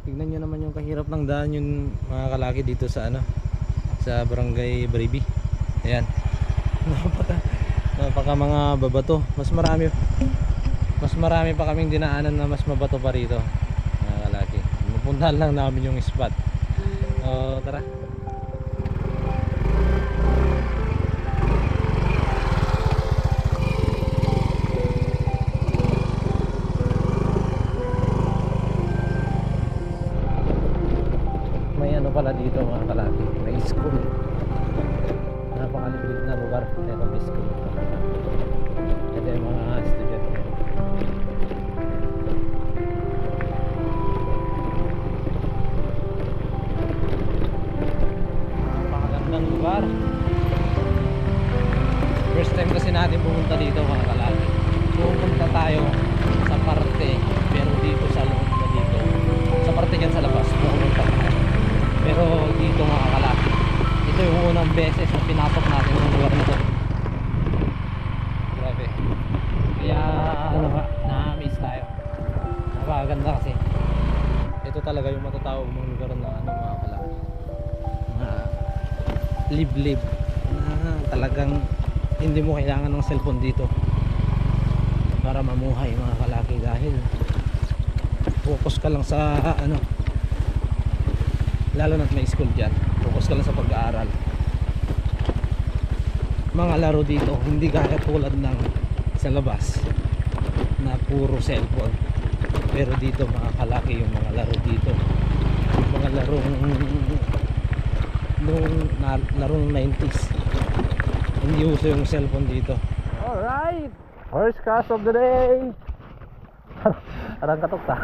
Tignan nyo naman yung kahirap ng daan yung mga kalaki dito sa ano, sa Barangay Bribie. Ayan. Napaka mga babato. Mas marami pa kaming dinaanan na mas mabato pa rito. Mga kalaki. Mapuntahan lang namin yung spot. Tara. May ano pala dito mga kalaki, may school. Napakaliblib na lugar, pero may school. Ito yung mga estudyante. Napakagandang lugar. First time kasi natin pumunta dito mga kalaki. Pupunta tayo sa parte, pero dito sa loob na dito. Sa parte dyan sa labas, pupunta tayo. Pero dito mga kalaki, ito yung unang beses na pinasok natin yung lugar na to. Grabe. Kaya ano ba, na-miss tayo. Napakaganda kasi. Ito talaga yung matatawag mong lugar na ano mga kalaki, na liblib, na talagang hindi mo kailangan ng cellphone dito para mamuhay mga kalaki, dahil focus ka lang sa ano, lalo na't may school dyan, focus ka lang sa pag-aaral. Mga laro dito hindi gaya tulad ng sa labas na puro cellphone, pero dito mga kalaki yung mga laro dito, yung mga larong 90s, hindi uso yung cellphone dito. Alright, first class of the day. Arang katok ta.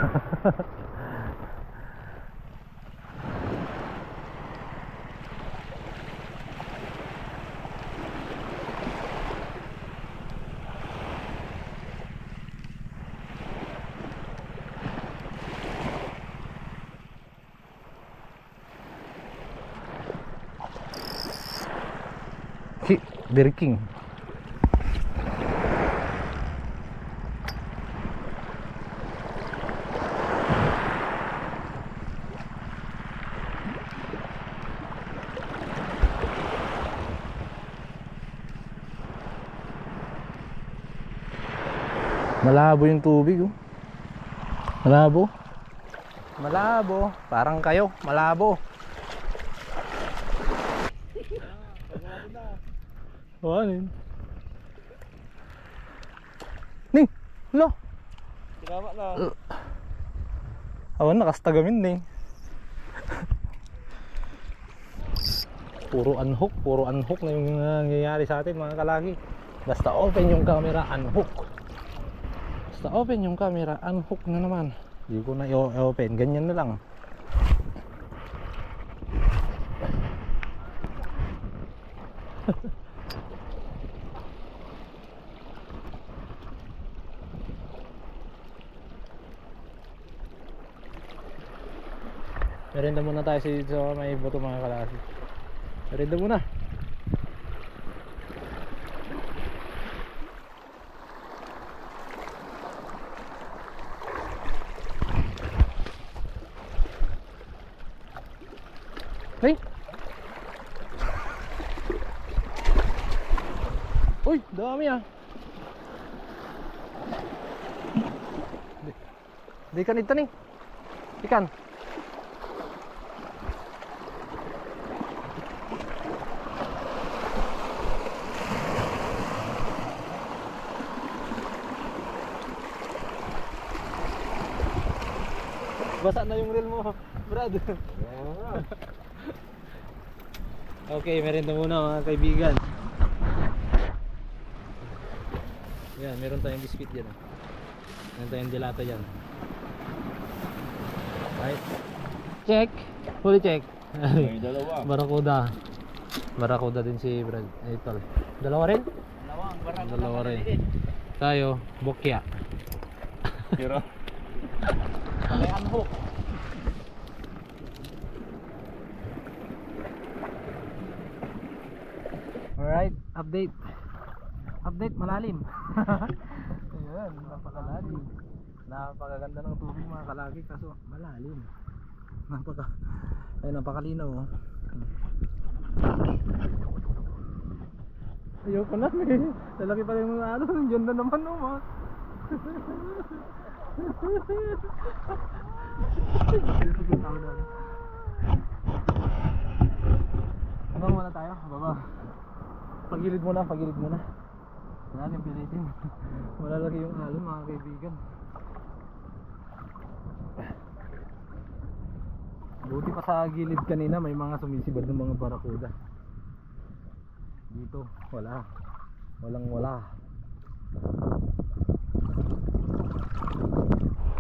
Si Birking. Malabo yung tubig, oh. Malabo, parang kayo, malabo. Wanin. Ning, lo. Tama na. Awan nakastagamin ning. Puro unhook na yung nangyayari sa atin mga kalaki. Basta open yung camera, unhook. Basta open yung camera, unhook na naman. Hindi ko na i-open, ganyan na lang. Merienda muna tayo dito sa may bato mga kalaki. Merienda muna. Hey! Uy, dami ah. Di kan ito nih. Ikan. Basa na yung reel mo, Brad. Okay, merienda muna mga kaibigan. Yan, meron tayong biscuit dyan. Meron tayong gelato dyan. Right? Check! Fully check! May dalawa. Barakuda din si Brad. Ito. Dalawa rin? Dalawa rin. Tayo, bokya. Pero May unhook. Alright, update. Update, malalim. Ayan, napakalalim. Napakaganda ng tubig mga kalaki, kaso malalim. Napakalinaw oh. Ayoko na eh. Lalaki pa yung ano, nandiyan na naman oh ma. Abang muna tayo, baba. Pagilid muna. Wala nang pilitin. Malalaki yung alon mga kaibigan. Buti pa sa gilid kanina may mga sumisibad ng mga barakuda. Dito wala. Wala.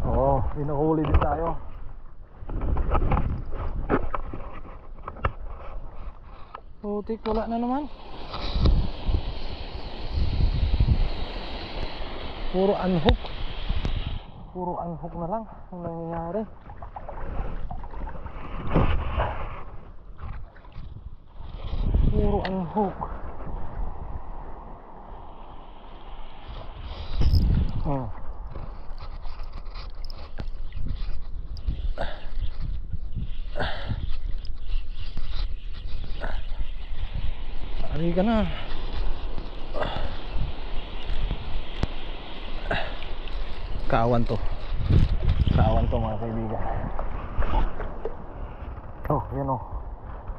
Oo, pinuhuli din tayo. Putik, wala na naman. Puro unhook na lang ang nangyayari. Puro unhook. Oh. Ari ka na. Kawan to mga kaibigan. Oh, yan oh.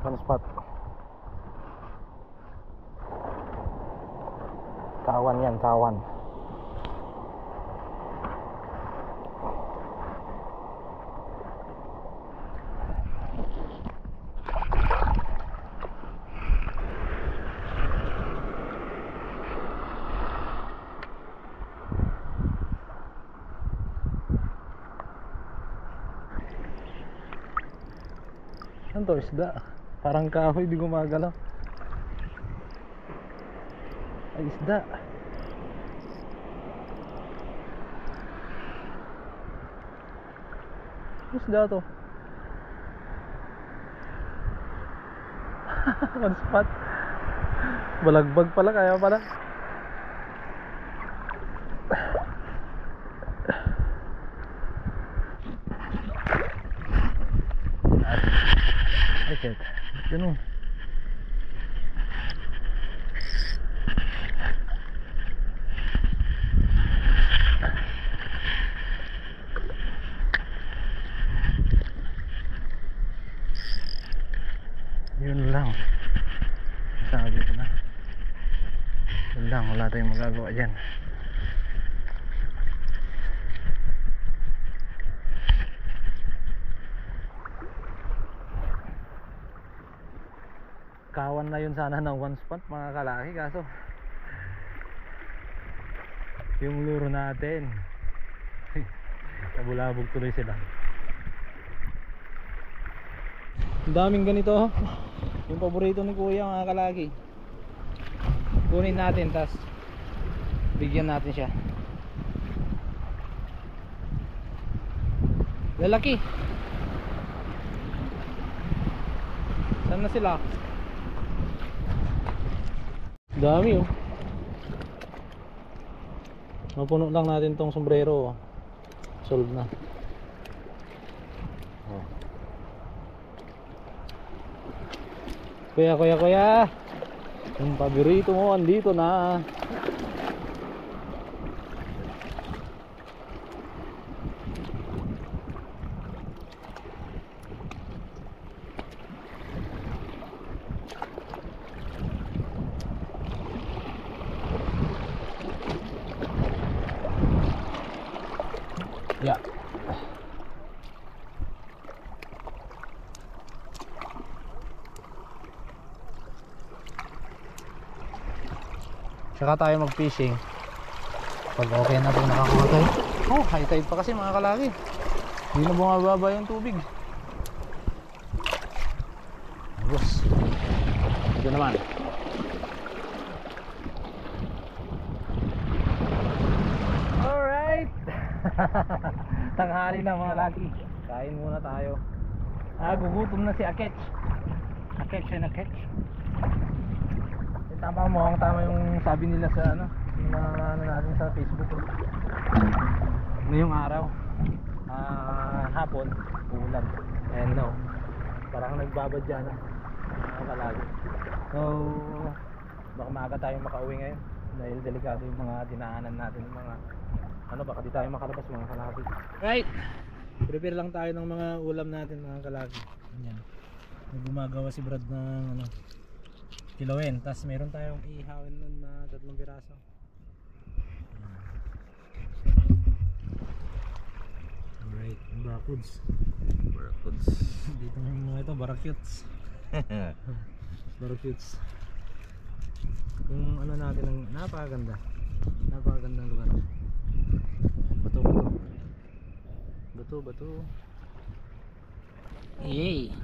One spot. Kawan yan, kawan. Ano to, isda? Parang kahoy, di gumagalaw. Ay, isda. Isda to. One spot. Balagbag pala, kaya pala. Ay, shit. Ganun. Yun lang. Sabi ko na. Yun lang, wala tayong magagawa dyan. Kawan na yun sana ng one spot mga kalaki, kaso yung luro natin nabulabog tuloy sila. Ang daming ganito, yung paborito ni kuya mga kalaki. Kunin natin, tas bigyan natin siya. Lalaki. Saan na sila? Dami oh. Mapuno lang natin tong sombrero oh. Solve na oh. Kuya yung paborito mo andito na. Ya. Saka tayo mag-fishing pag okay na itong nakakuha tayo. Oh, high tide pa kasi mga kalaki. Hindi na bumababa yung tubig. Ayos. Ito naman. Alright. Tanghali na mga laki. Kain muna tayo. Gugutom na si Akech. Akech. Tama mo, ang tama yung sabi nila sa ano, yung ano natin sa Facebook. Ngayong araw, hapon, ulan. And no, parang nagbabadya na mga kalagi. So baka maaga tayong makauwi ngayon dahil delikado yung mga dinaanan natin, yung mga ano, baka di tayo makalabas mga kalagi. Right, prepare lang tayo ng mga ulam natin mga kalagi. Ayan, gumagawa si Brad ng ano, kilawin, tas meron tayong ihawin nun na 3 piraso. Alright, barracuds. Dito na yung mga ito, barracuds. Barracuds. Kung ano natin, ang napakagandang lugar. Bato. Yay!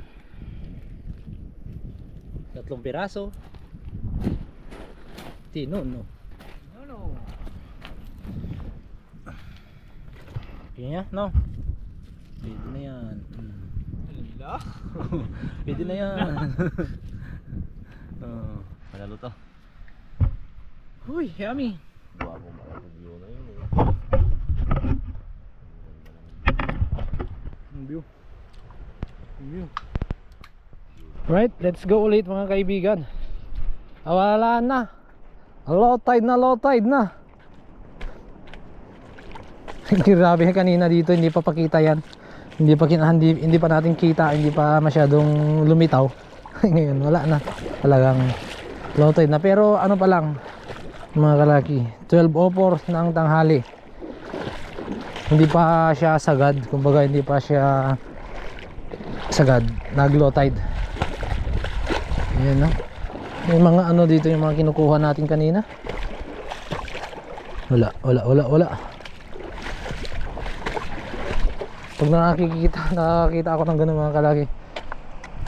3 piraso. No. Kaya no? Pwede na yan. Hala? Pwede na yan. Panalo to. Uy, yummy. Guwapo makapag-view na yun eh. Ang view. Right, let's go ulit mga kaibigan. Wala na. Low tide na. Grabe, kanina dito hindi pa pakita yan. Hindi pa natin kita, hindi pa masyadong lumitaw. Ngayon wala na. Talagang low tide na. Pero ano pa lang mga kalaki, 12:04 ng tanghali. Hindi pa siya sagad, kumbaga hindi pa siya sagad, nag low tide. Ayan, no? May mga ano dito, yung mga kinukuha natin kanina. Wala. Pag nakakita ako ng ganun mga kalaki,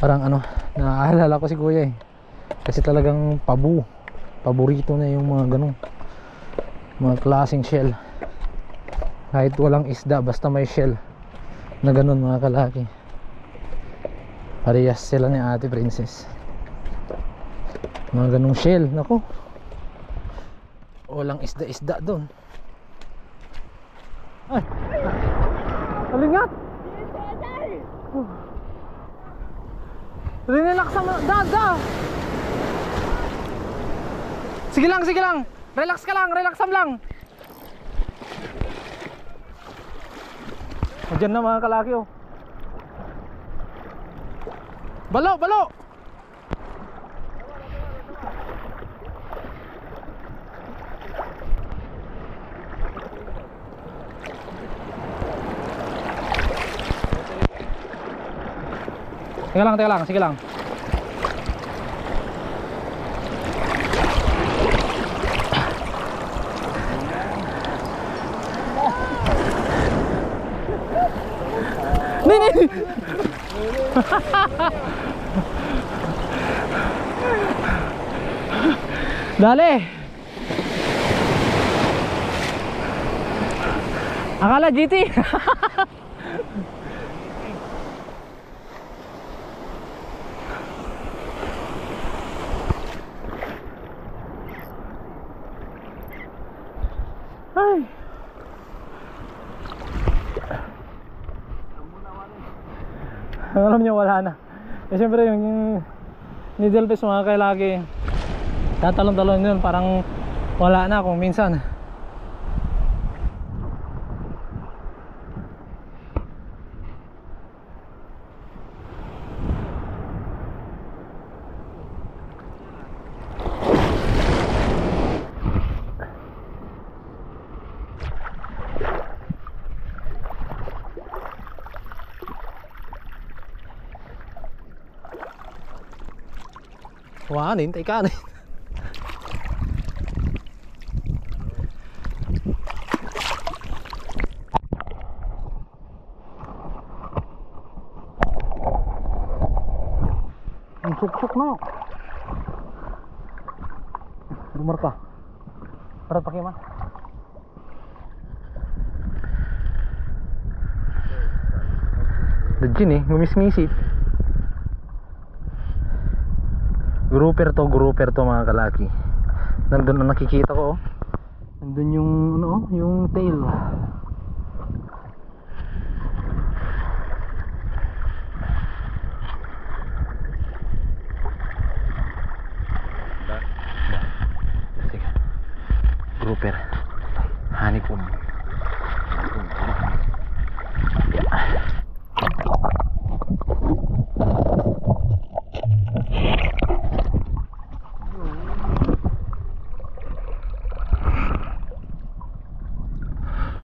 parang ano, naaalala ko si kuya eh. Kasi talagang paborito na yung mga ganun, mga klaseng shell. Kahit walang isda, basta may shell na ganun mga kalaki. Parehas sila ni Ate Princess. Mga ganung shell, nako. Walang isda doon. Ay! Talingat! Relax naman, da! Sige lang. Relax lang. Diyan na mga kalaki oh. Balo! Teka lang, sige lang. Nih. Dali. Akala GT. Ay. Alam niyo wala na. Eh syempre yung needle fish mga kailagi, tatalon-talon yun, parang wala na kung minsan. Wah, hintay ka na. Ang suksok na. Rumor ka. Para pakai mah. Legit nih, ngumis-ngisit. Grouper to mga kalaki. Nandun na nakikita ko oh. Nandun yung ano, yung tail. grouper, honeycomb.